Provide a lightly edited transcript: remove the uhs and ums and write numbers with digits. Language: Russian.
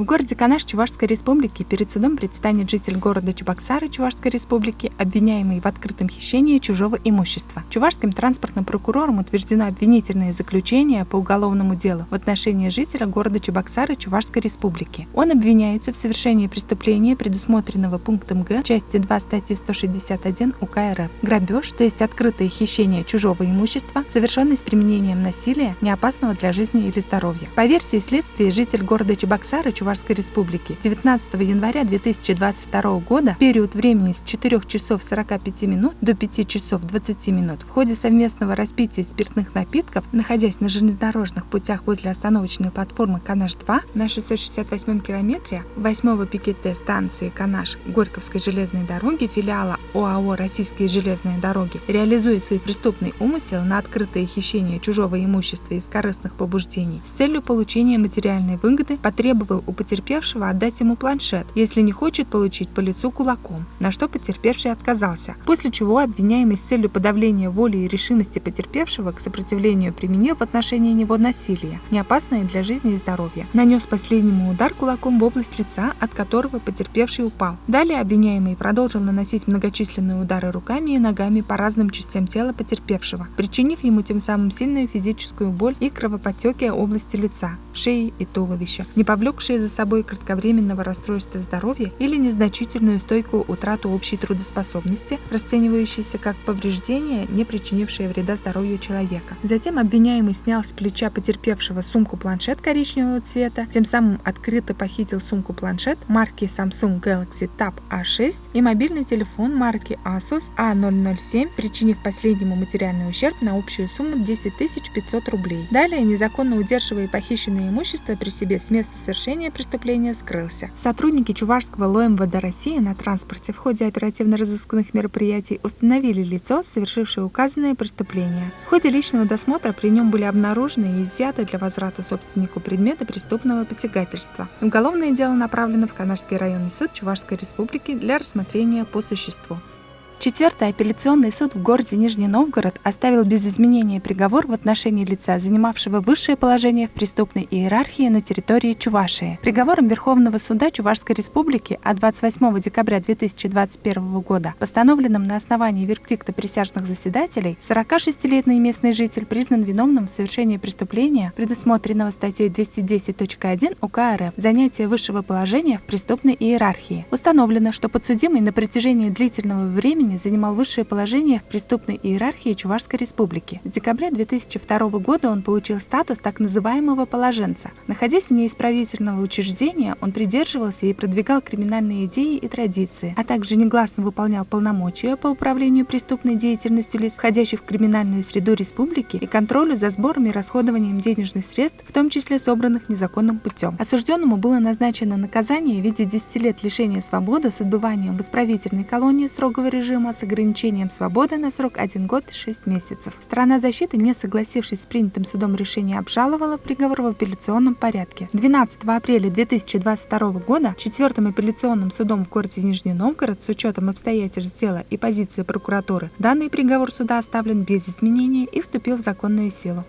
городе Канаш Чувашской Республики перед судом предстанет житель города Чебоксары Чувашской Республики, обвиняемый в открытом хищении чужого имущества. Чувашским транспортным прокурором утверждено обвинительное заключение по уголовному делу в отношении жителя города Чебоксары Чувашской Республики. Он обвиняется в совершении преступления, предусмотренного пунктом Г части 2 статьи 161 УК РФ. Грабеж, то есть открытое хищение чужого имущества, совершенный с применением насилия, не опасного для жизни или здоровья. По версии следствия, житель города Чебоксары Чувашской Республики 19 января 2022 года в период времени с 4 часов 45 минут до 5 часов 20 минут в ходе совместного распития спиртных напитков, находясь на железнодорожных путях возле остановочной платформы Канаш-2 на 668 километре 8-го пикете станции Канаш Горьковской железной дороги филиала ОАО «Российские железные дороги», реализуя свой преступный умысел на открытое хищение чужого имущества из корыстных побуждений с целью получения материальной выгоды, потребовал у потерпевшего отдать ему планшет, если не хочет получить по лицу кулаком, на что потерпевший отказался, после чего обвиняемый с целью подавления воли и решимости потерпевшего к сопротивлению применил в отношении него насилие, не опасное для жизни и здоровья. Нанес последнему удар кулаком в область лица, от которого потерпевший упал. Далее обвиняемый продолжил наносить многочисленные удары руками и ногами по разным частям тела потерпевшего, причинив ему тем самым сильную физическую боль и кровоподтеки области лица, шеи и туловища, не повлекшие за собой кратковременного расстройства здоровья или незначительную стойкую утрату общей трудоспособности, расценивающейся как повреждение, не причинившее вреда здоровью человека. Затем обвиняемый снял с плеча потерпевшего сумку-планшет коричневого цвета, тем самым открыто похитил сумку-планшет марки Samsung Galaxy Tab A6 и мобильный телефон марки Asus A007, причинив последнему материальный ущерб на общую сумму 10 500 рублей. Далее, незаконно удерживая похищенное имущество при себе, с места совершения преступления скрылся. Сотрудники Чувашского ЛОМВД России на транспорте в ходе оперативно-розыскных мероприятий установили лицо, совершившее указанное преступление. В ходе личного досмотра при нем были обнаружены и изъяты для возврата собственнику предметы преступного посягательства. Уголовное дело направлено в Канашский районный суд Чувашской Республики для рассмотрения по существу. Четвертый апелляционный суд в городе Нижний Новгород оставил без изменения приговор в отношении лица, занимавшего высшее положение в преступной иерархии на территории Чувашии. Приговором Верховного суда Чувашской Республики от 28 декабря 2021 года, постановленным на основании вердикта присяжных заседателей, 46-летний местный житель признан виновным в совершении преступления, предусмотренного статьей 210.1 УК РФ «Занятие высшего положения в преступной иерархии». Установлено, что подсудимый на протяжении длительного времени занимал высшее положение в преступной иерархии Чувашской Республики. С декабря 2002 года он получил статус так называемого положенца. Находясь вне исправительного учреждения, он придерживался и продвигал криминальные идеи и традиции, а также негласно выполнял полномочия по управлению преступной деятельностью лиц, входящих в криминальную среду республики, и контролю за сбором и расходованием денежных средств, в том числе собранных незаконным путем. Осужденному было назначено наказание в виде 10 лет лишения свободы с отбыванием в исправительной колонии строгого режима с ограничением свободы на срок 1 год и 6 месяцев. Сторона защиты, не согласившись с принятым судом решением, обжаловала приговор в апелляционном порядке. 12 апреля 2022 года 4-м апелляционным судом в городе Нижний Новгород с учетом обстоятельств дела и позиции прокуратуры данный приговор суда оставлен без изменения и вступил в законную силу.